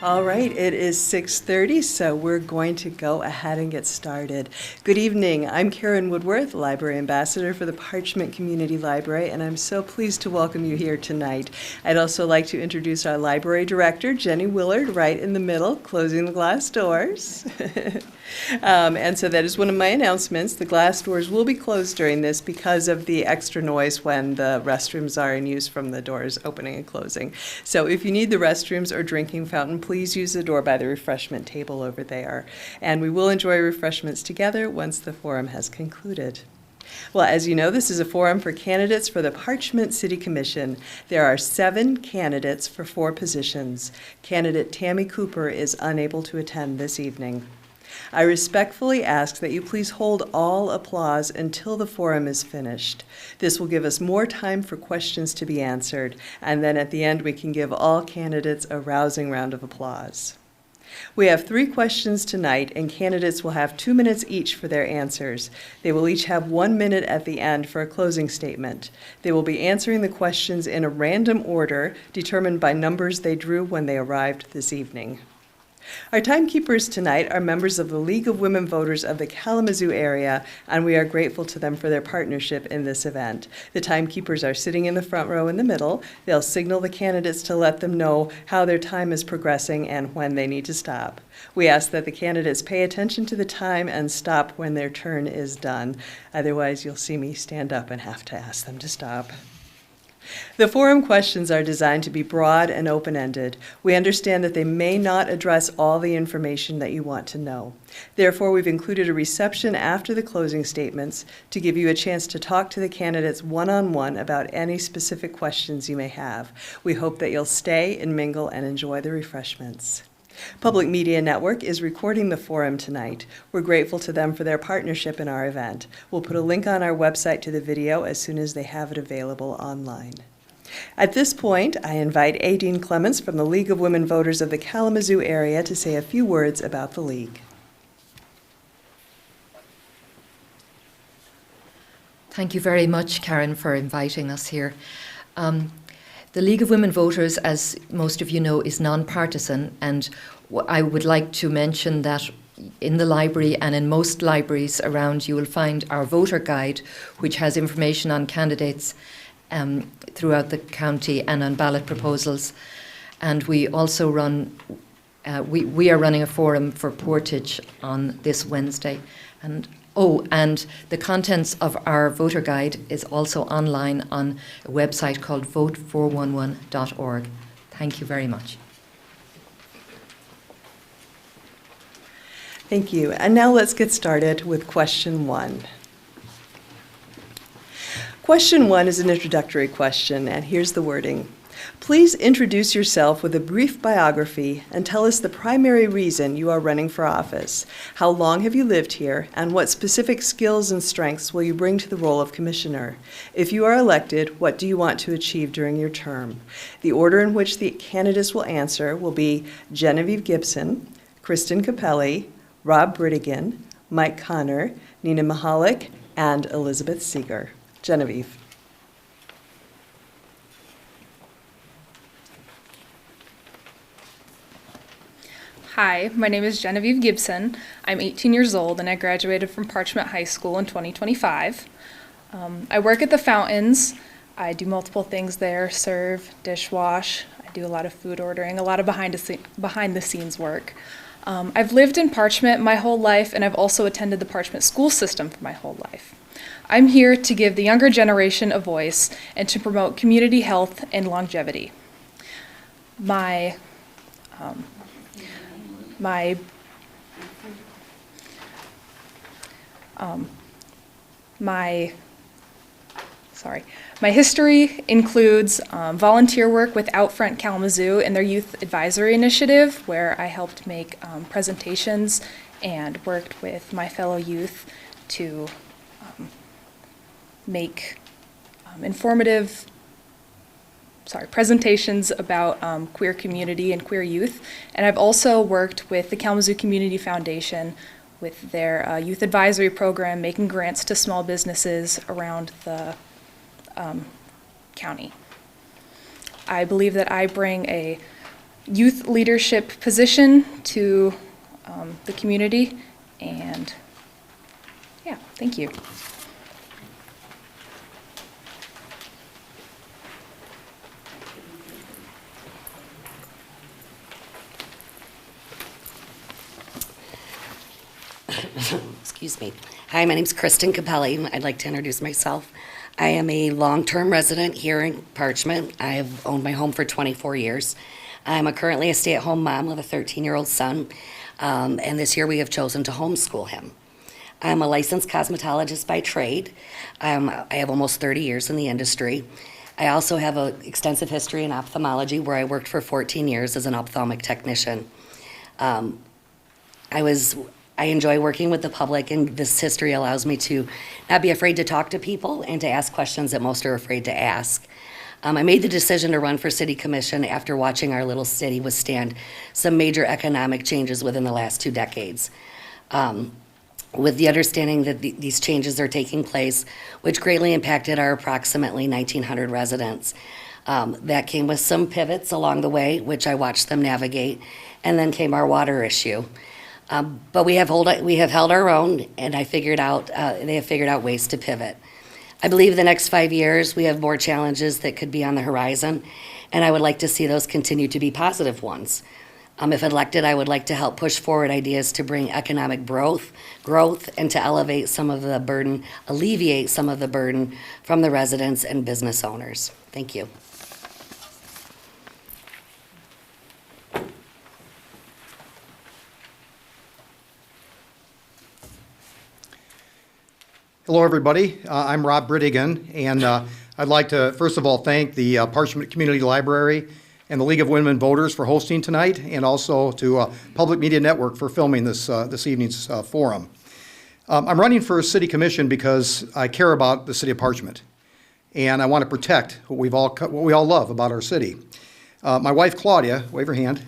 All right, it is 6:30, so we're going to go ahead and get started. Good evening. I'm Karen Woodworth, Library Ambassador for the Parchment Community Library, and I'm so pleased to welcome you here tonight. I'd also like to introduce our Library Director, Jenny Willard, right in the middle, closing the glass doors. And so that is one of my announcements. The glass doors will be closed during this because of the extra noise when the restrooms are in use from the doors opening and closing. So if you need the restrooms or drinking fountain, please use the door by the refreshment table over there. And we will enjoy refreshments together once the forum has concluded. Well, as you know, this is a forum for candidates for the Parchment City Commission. There are 7 candidates for 4 positions. Candidate Tammy Cooper is unable to attend this evening. I respectfully ask that you please hold all applause until the forum is finished. This will give us more time for questions to be answered, and then at the end we can give all candidates a rousing round of applause. We have 3 questions tonight, and candidates will have 2 minutes each for their answers. They will each have 1 minute at the end for a closing statement. They will be answering the questions in a random order determined by numbers they drew when they arrived this evening. Our timekeepers tonight are members of the League of Women Voters of the Kalamazoo area, and we are grateful to them for their partnership in this event. The timekeepers are sitting in the front row in the middle. They'll signal the candidates to let them know how their time is progressing and when they need to stop. We ask that the candidates pay attention to the time and stop when their turn is done. Otherwise, you'll see me stand up and have to ask them to stop. The forum questions are designed to be broad and open-ended. We understand that they may not address all the information that you want to know. Therefore, we've included a reception after the closing statements to give you a chance to talk to the candidates one-on-one about any specific questions you may have. We hope that you'll stay and mingle and enjoy the refreshments. Public Media Network is recording the forum tonight. We're grateful to them for their partnership in our event. We'll put a link on our website to the video as soon as they have it available online. At this point, I invite Aideen Clements from the League of Women Voters of the Kalamazoo area to say a few words about the League. Thank you very much, Karen, for inviting us here. The League of Women Voters, as most of you know, is non-partisan, and I would like to mention that in the library and in most libraries around you will find our voter guide, which has information on candidates throughout the county and on ballot proposals. And we also run, we are running a forum for Portage on this Wednesday. And the contents of our voter guide is also online on a website called vote411.org. Thank you very much. Thank you. And now let's get started with question 1. Question 1 is an introductory question, and here's the wording. Please introduce yourself with a brief biography and tell us the primary reason you are running for office. How long have you lived here, and what specific skills and strengths will you bring to the role of commissioner? If you are elected, what do you want to achieve during your term? The order in which the candidates will answer will be Genevieve Gibson, Kristen Capelli, Rob Britigan, Mike Connor, Nina Mihalek, and Elizabeth Seeger. Genevieve. Hi, my name is Genevieve Gibson. I'm 18 years old and I graduated from Parchment High School in 2025. I work at the fountains. I do multiple things there, serve, dishwash. I do a lot of food ordering, a lot of behind the scenes work. I've lived in Parchment my whole life, and I've also attended the Parchment school system for my whole life. I'm here to give the younger generation a voice and to promote community health and longevity. My history includes volunteer work with Outfront Kalamazoo in their youth advisory initiative, where I helped make presentations and worked with my fellow youth to make informative presentations about queer community and queer youth. And I've also worked with the Kalamazoo Community Foundation with their youth advisory program, making grants to small businesses around the county. I believe that I bring a youth leadership position to the community. And yeah, thank you. Excuse me. Hi, my name's Kristen Capelli. I'd like to introduce myself. I am a long-term resident here in Parchment. I have owned my home for 24 years. I'm currently a stay-at-home mom with a 13-year-old son, and this year we have chosen to homeschool him. I'm a licensed cosmetologist by trade. I have almost 30 years in the industry. I also have an extensive history in ophthalmology where I worked for 14 years as an ophthalmic technician. I enjoy working with the public, and this history allows me to not be afraid to talk to people and to ask questions that most are afraid to ask. I made the decision to run for city commission after watching our little city withstand some major economic changes within the last 2 decades. With the understanding that these changes are taking place, which greatly impacted our approximately 1,900 residents. That came with some pivots along the way, which I watched them navigate, and then came our water issue. But we have held our own, and they have figured out ways to pivot. I believe the next 5 years we have more challenges that could be on the horizon, and I would like to see those continue to be positive ones. If elected, I would like to help push forward ideas to bring economic growth, and to alleviate some of the burden from the residents and business owners. Thank you. Hello, everybody. I'm Rob Britigan, and I'd like to, first of all, thank the Parchment Community Library and the League of Women Voters for hosting tonight, and also to Public Media Network for filming this evening's forum. I'm running for City Commission because I care about the City of Parchment, and I want to protect what we all love about our city. My wife, Claudia, wave her hand,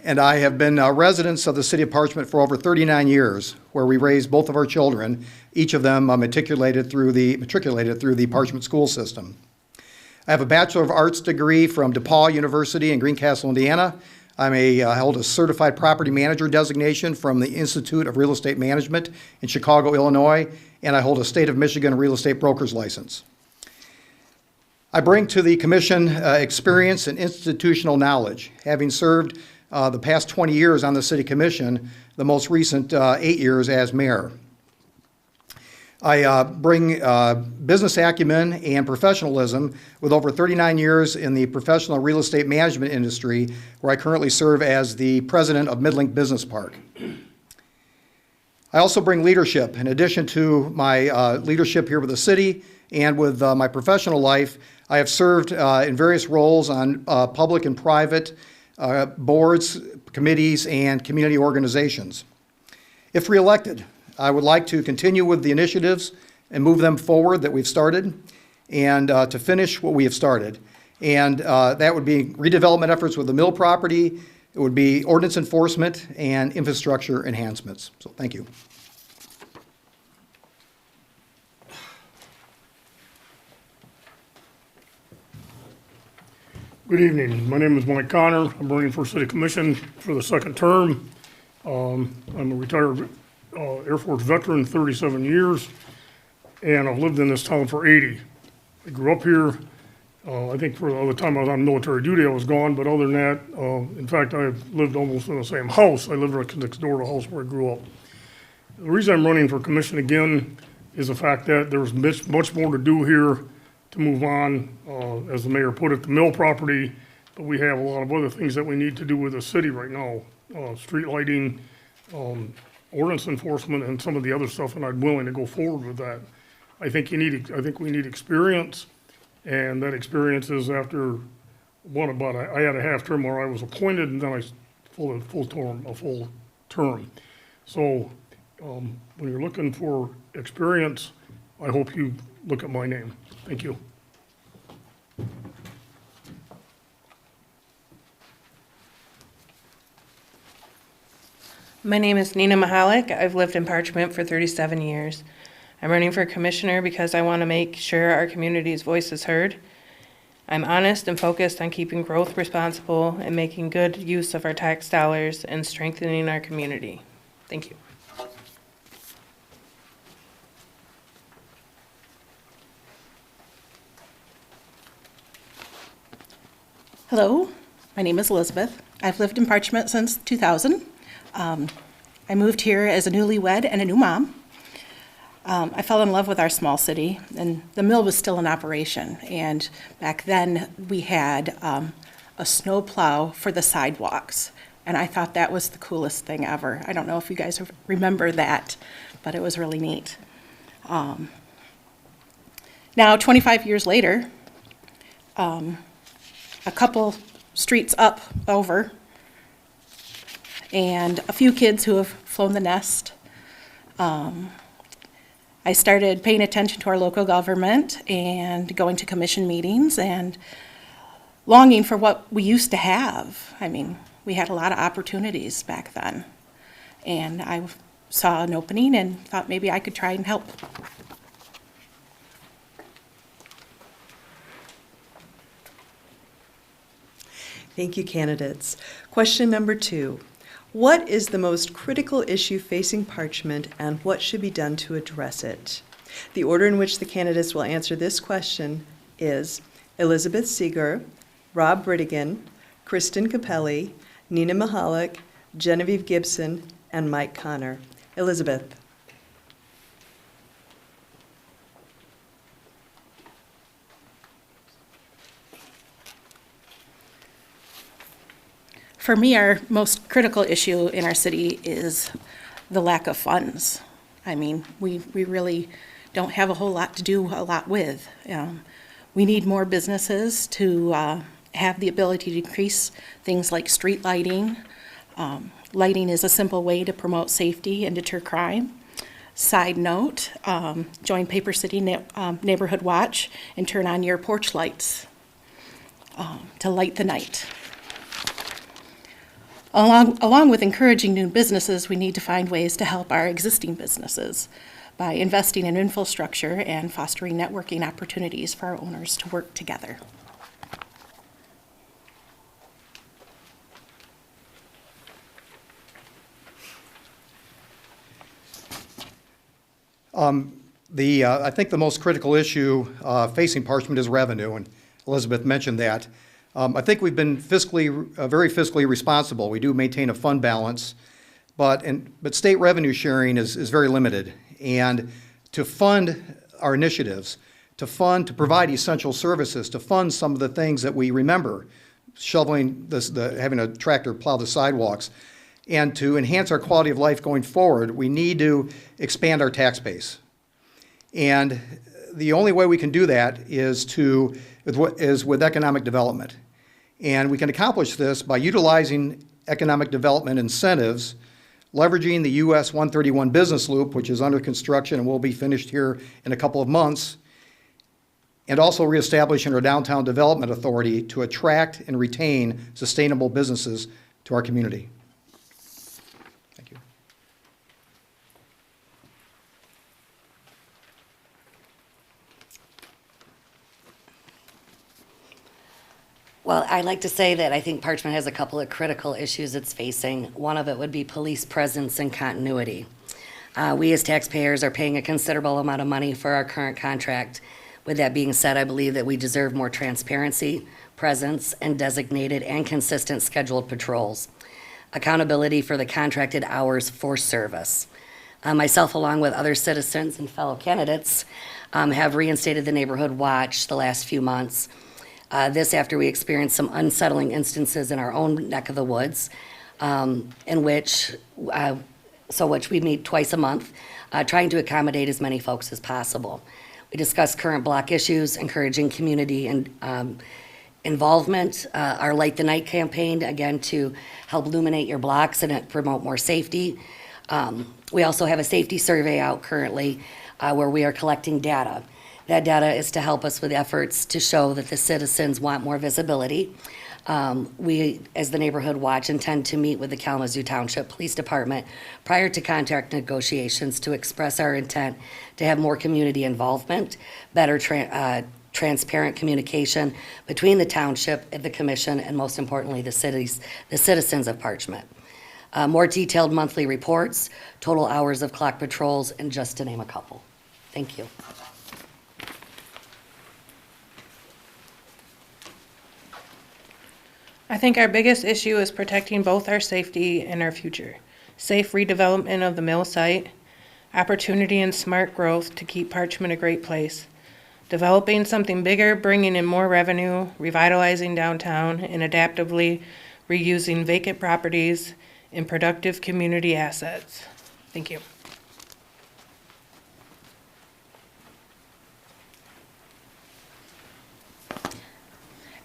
and I have been residents of the City of Parchment for over 39 years, where we raised both of our children, each of them matriculated through the Parchment school system. I have a Bachelor of Arts degree from DePaul University in Greencastle, Indiana. I held a Certified Property Manager designation from the Institute of Real Estate Management in Chicago, Illinois, and I hold a State of Michigan Real Estate Broker's license. I bring to the Commission experience and institutional knowledge, having served the past 20 years on the City Commission, the most recent 8 years as mayor. I bring business acumen and professionalism with over 39 years in the professional real estate management industry, where I currently serve as the president of Midlink Business Park. I also bring leadership. In addition to my leadership here with the city and with my professional life, I have served in various roles on public and private boards, committees, and community organizations. If reelected, I would like to continue with the initiatives and move them forward that we've started, and to finish what we have started. And that would be redevelopment efforts with the mill property, it would be ordinance enforcement, and infrastructure enhancements. So thank you. Good evening. My name is Mike Connor. I'm running for City Commission for the second term. I'm a retired Air Force veteran, 37 years, and I've lived in this town for 80. I grew up here. I think for the time I was on military duty, I was gone, but other than that, in fact, I've lived almost in the same house. I lived right next door to the house where I grew up. The reason I'm running for commission again is the fact that there's much more to do here to move on, as the mayor put it, the mill property, but we have a lot of other things that we need to do with the city right now. Street lighting, ordinance enforcement, and some of the other stuff, and I'm willing to go forward with that. I think we need experience, and that experience is after I had a half term where I was appointed, and then I full term. So when you're looking for experience, I hope you look at my name. Thank you. My name is Nina Mihalek. I've lived in Parchment for 37 years. I'm running for commissioner because I want to make sure our community's voice is heard. I'm honest and focused on keeping growth responsible and making good use of our tax dollars and strengthening our community. Thank you. Hello, my name is Elizabeth. I've lived in Parchment since 2000. I moved here as a newlywed and a new mom. I fell in love with our small city, and the mill was still in operation. And back then, we had a snow plow for the sidewalks, and I thought that was the coolest thing ever. I don't know if you guys remember that, but it was really neat. Now, 25 years later, a couple streets over, and a few kids who have flown the nest. I started paying attention to our local government and going to commission meetings and longing for what we used to have. I mean, we had a lot of opportunities back then. And I saw an opening and thought maybe I could try and help. Thank you, candidates. Question number 2. What is the most critical issue facing Parchment, and what should be done to address it? The order in which the candidates will answer this question is Elizabeth Seeger, Rob Britigan, Kristen Capelli, Nina Mihalek, Genevieve Gibson, and Mike Connor. Elizabeth. For me, our most critical issue in our city is the lack of funds. I mean, we really don't have a whole lot to do a lot with. We need more businesses to have the ability to increase things like street lighting. Lighting is a simple way to promote safety and deter crime. Side note, join Paper City Neighborhood Watch and turn on your porch lights to light the night. Along with encouraging new businesses, we need to find ways to help our existing businesses by investing in infrastructure and fostering networking opportunities for our owners to work together. I think the most critical issue facing Parchment is revenue, and Elizabeth mentioned that. I think we've been very fiscally responsible. We do maintain a fund balance, but state revenue sharing is very limited. And to fund our initiatives, to provide essential services, to fund some of the things that we remember, shoveling having a tractor plow the sidewalks, and to enhance our quality of life going forward, we need to expand our tax base. And the only way we can do that is with economic development. And we can accomplish this by utilizing economic development incentives, leveraging the US 131 business loop, which is under construction and will be finished here in a couple of months, and also reestablishing our downtown development authority to attract and retain sustainable businesses to our community. Thank you. Well, I'd like to say that I think Parchment has a couple of critical issues it's facing. One of it would be police presence and continuity. We as taxpayers are paying a considerable amount of money for our current contract. With that being said, I believe that we deserve more transparency, presence, and designated and consistent scheduled patrols. Accountability for the contracted hours for service. Myself, along with other citizens and fellow candidates, have reinstated the neighborhood watch the last few months. This after we experienced some unsettling instances in our own neck of the woods, in which we meet twice a month, trying to accommodate as many folks as possible. We discuss current block issues, encouraging community and involvement. Our Light the Night campaign, again, to help illuminate your blocks and promote more safety. We also have a safety survey out currently where we are collecting data. That data is to help us with efforts to show that the citizens want more visibility. We, as the Neighborhood Watch, intend to meet with the Kalamazoo Township Police Department prior to contract negotiations to express our intent to have more community involvement, better transparent communication between the township, the commission, and most importantly, the citizens of Parchment. More detailed monthly reports, total hours of clock patrols, and just to name a couple. Thank you. I think our biggest issue is protecting both our safety and our future. Safe redevelopment of the mill site, opportunity and smart growth to keep Parchment a great place, developing something bigger, bringing in more revenue, revitalizing downtown, and adaptively reusing vacant properties and productive community assets. Thank you.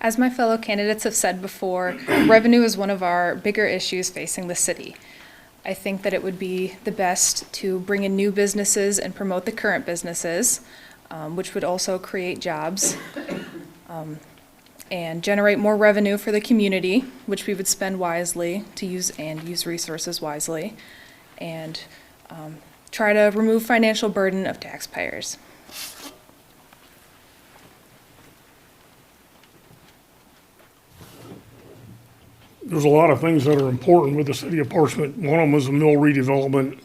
As my fellow candidates have said before, revenue is one of our bigger issues facing the city. I think that it would be the best to bring in new businesses and promote the current businesses, which would also create jobs, and generate more revenue for the community, which we would spend wisely to use resources wisely, and try to remove financial burden of taxpayers. There's a lot of things that are important with the city of Parchment. One of them is a mill redevelopment.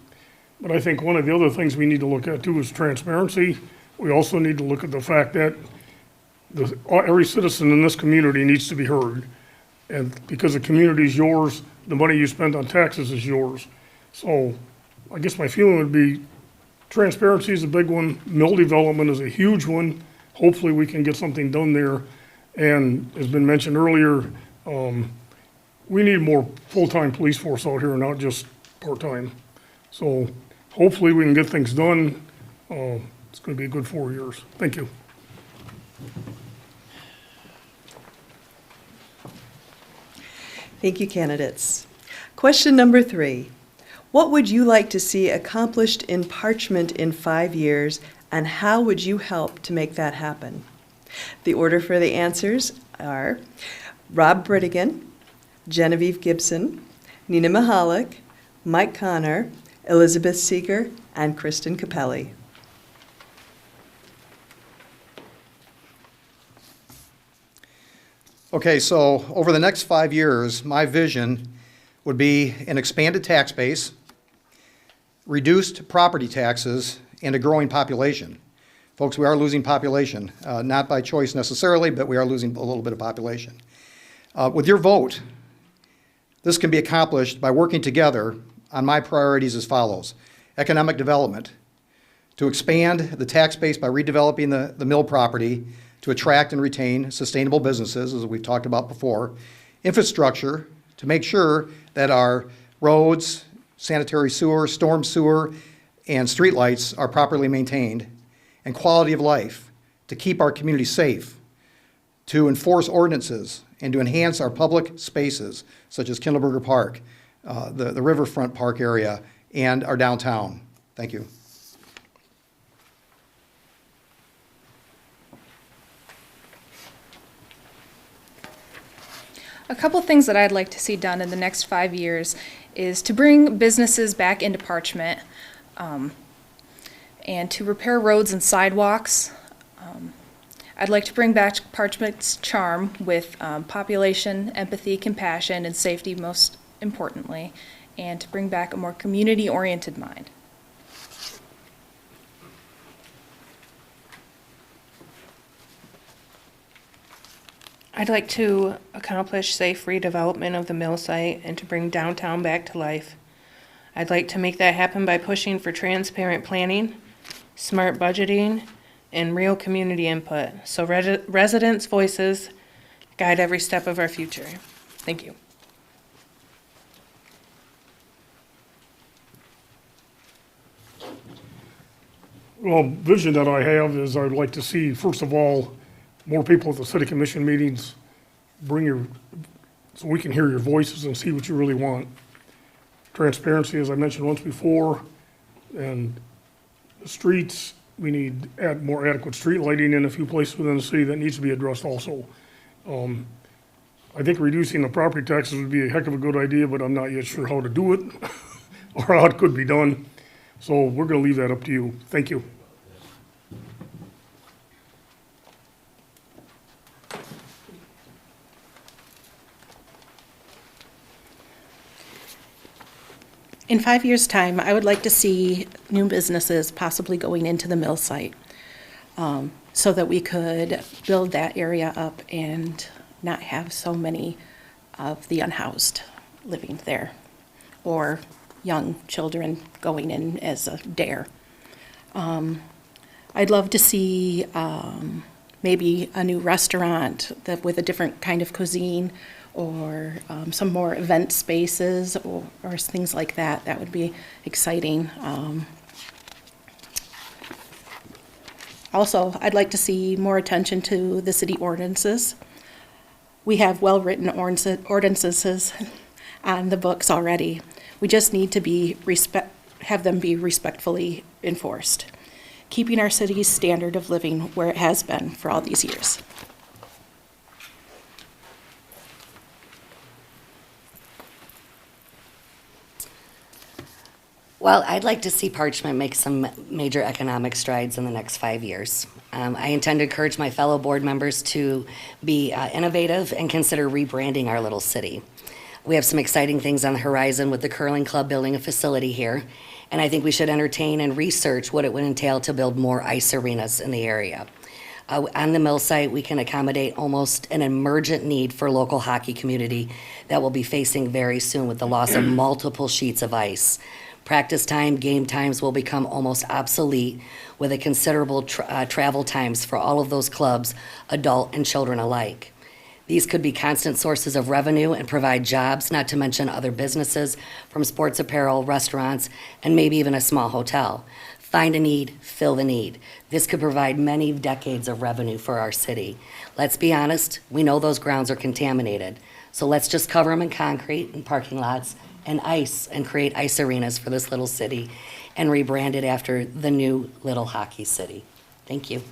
But I think one of the other things we need to look at too is transparency. We also need to look at the fact that every citizen in this community needs to be heard. And because the community is yours, the money you spend on taxes is yours. So I guess my feeling would be transparency is a big one. Mill development is a huge one. Hopefully we can get something done there. And as been mentioned earlier, we need more full-time police force out here, not just part-time. So hopefully we can get things done. It's going to be a good 4 years. Thank you. Thank you, candidates. Question number 3. What would you like to see accomplished in Parchment in 5 years, and how would you help to make that happen? The order for the answers are Rob Britigan, Genevieve Gibson, Nina Mihalek, Mike Connor, Elizabeth Seeger, and Kristen Capelli. Okay, so over the next 5 years, my vision would be an expanded tax base, reduced property taxes, and a growing population. Folks, we are losing population, not by choice necessarily, but we are losing a little bit of population. With your vote, this can be accomplished by working together on my priorities as follows. Economic development, to expand the tax base by redeveloping the mill property to attract and retain sustainable businesses, as we've talked about before. Infrastructure, to make sure that our roads, sanitary sewer, storm sewer, and streetlights are properly maintained. And quality of life, to keep our community safe, to enforce ordinances, and to enhance our public spaces, such as Kindleberger Park, the Riverfront Park area, and our downtown. Thank you. A couple things that I'd like to see done in the next 5 years is to bring businesses back into Parchment, and to repair roads and sidewalks. I'd like to bring back Parchment's charm with population, empathy, compassion, and safety most importantly, and to bring back a more community-oriented mind. I'd like to accomplish safe redevelopment of the mill site and to bring downtown back to life. I'd like to make that happen by pushing for transparent planning, smart budgeting, and real community input, so residents' voices guide every step of our future. Thank you. Well, vision that I have is I'd like to see, first of all, more people at the city commission meetings, so we can hear your voices and see what you really want. Transparency, as I mentioned once before, and the streets, we need more adequate street lighting in a few places within the city that needs to be addressed also. I think reducing the property taxes would be a heck of a good idea, but I'm not yet sure how to do it or how it could be done. So we're gonna leave that up to you. Thank you. In 5 years' time, I would like to see new businesses possibly going into the mill site, so that we could build that area up and not have so many of the unhoused living there, or young children going in as a dare. I'd love to see maybe a new restaurant that with a different kind of cuisine, or some more event spaces, or things like that. That would be exciting. Also, I'd like to see more attention to the city ordinances. We have well-written ordinances on the books already. We just need to have them be respectfully enforced, keeping our city's standard of living where it has been for all these years. Well, I'd like to see Parchment make some major economic strides in the next 5 years. I intend to encourage my fellow board members to be innovative and consider rebranding our little city. We have some exciting things on the horizon with the curling club building a facility here, and I think we should entertain and research what it would entail to build more ice arenas in the area. On the mill site, we can accommodate almost an emergent need for local hockey community that will be facing very soon with the loss of multiple sheets of ice. Practice time, game times will become almost obsolete with a considerable travel times for all of those clubs, adult and children alike. These could be constant sources of revenue and provide jobs, not to mention other businesses from sports apparel, restaurants, and maybe even a small hotel. Find a need, fill the need. This could provide many decades of revenue for our city. Let's be honest, we know those grounds are contaminated. So let's just cover them in concrete and parking lots and ice and create ice arenas for this little city and rebrand it after the new little hockey city. Thank you.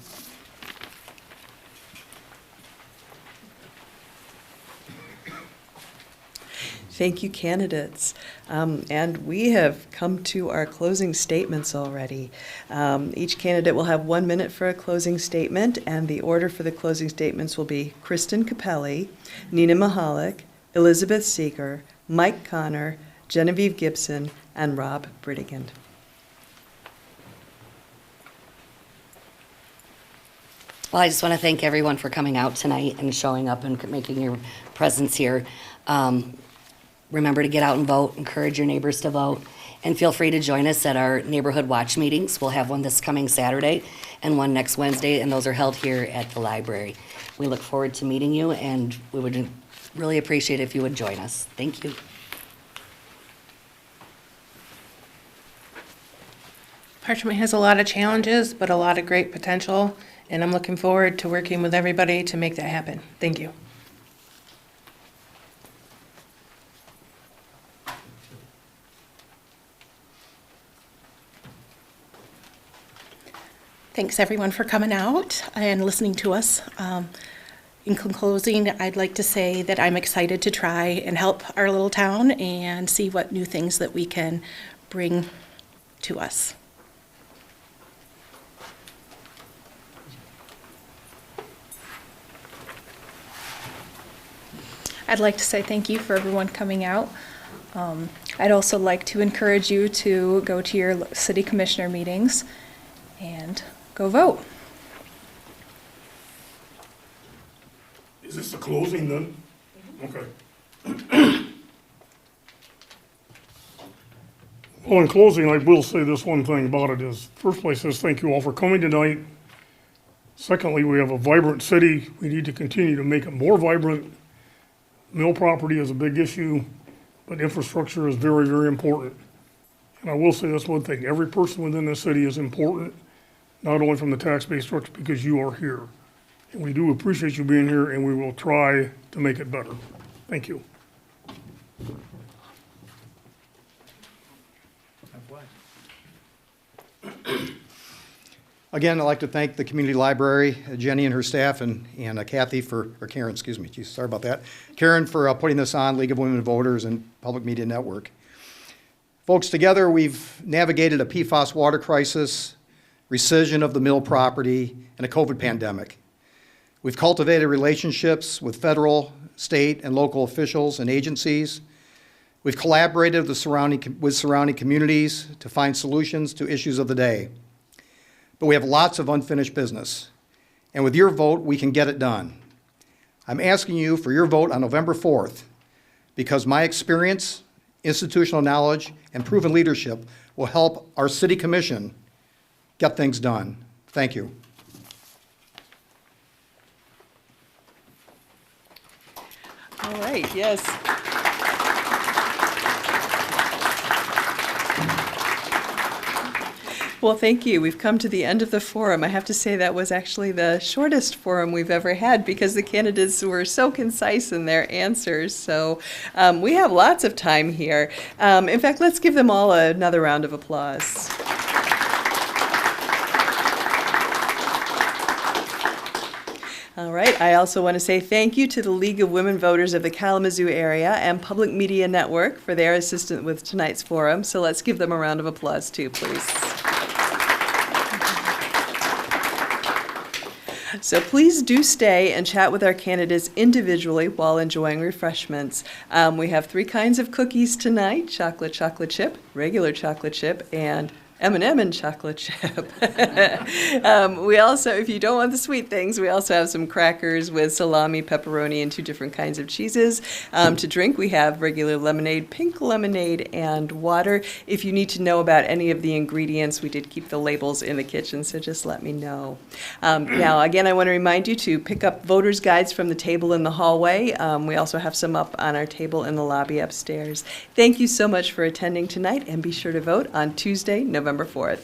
Thank you, candidates. And we have come to our closing statements already. Each candidate will have 1 minute for a closing statement, and the order for the closing statements will be Kristen Capelli, Nina Mihalek, Elizabeth Seeger, Mike Connor, Genevieve Gibson, and Rob Britigan. Well, I just want to thank everyone for coming out tonight and showing up and making your presence here. Remember to get out and vote, encourage your neighbors to vote, and feel free to join us at our neighborhood watch meetings. We'll have one this coming Saturday and one next Wednesday, and those are held here at the library. We look forward to meeting you, and we would really appreciate it if you would join us. Thank you. Parchment has a lot of challenges, but a lot of great potential, and I'm looking forward to working with everybody to make that happen. Thank you. Thanks, everyone, for coming out and listening to us. In closing, I'd like to say that I'm excited to try and help our little town and see what new things that we can bring to us. I'd like to say thank you for everyone coming out. I'd also like to encourage you to go to your city commissioner meetings and go vote. Is this the closing then? Okay. Well, in closing, I will say this one thing about it is, first place is thank you all for coming tonight. Secondly, we have a vibrant city. We need to continue to make it more vibrant. Mill property is a big issue, but infrastructure is very, very important. And I will say this one thing, every person within this city is important, not only from the tax base structure, because you are here. And we do appreciate you being here, and we will try to make it better. Thank you. Again, I'd like to thank the community library, Jenny and her staff, and Kathy or Karen, excuse me, geez, sorry about that. Karen for putting this on, League of Women Voters and Public Media Network. Folks, together we've navigated a PFAS water crisis, rescission of the mill property, and a COVID pandemic. We've cultivated relationships with federal, state, and local officials and agencies, We've collaborated with surrounding communities to find solutions to issues of the day. But we have lots of unfinished business. And with your vote, we can get it done. I'm asking you for your vote on November 4th because my experience, institutional knowledge, and proven leadership will help our City Commission get things done. Thank you. All right, yes. Well, thank you. We've come to the end of the forum. I have to say that was actually the shortest forum we've ever had because the candidates were so concise in their answers. So we have lots of time here. In fact, let's give them all another round of applause. All right. I also want to say thank you to the League of Women Voters of the Kalamazoo area and Public Media Network for their assistance with tonight's forum. So let's give them a round of applause too, please. So please do stay and chat with our candidates individually while enjoying refreshments. We have 3 kinds of cookies tonight: chocolate chip, regular chocolate chip, and M&M and chocolate chip. We also, if you don't want the sweet things, we also have some crackers with salami, pepperoni, and 2 different kinds of cheeses. To drink, we have regular lemonade, pink lemonade, and water. If you need to know about any of the ingredients, we did keep the labels in the kitchen, so just let me know. Now, again, I want to remind you to pick up voters' guides from the table in the hallway. We also have some up on our table in the lobby upstairs. Thank you so much for attending tonight, and be sure to vote on Tuesday, November 4th.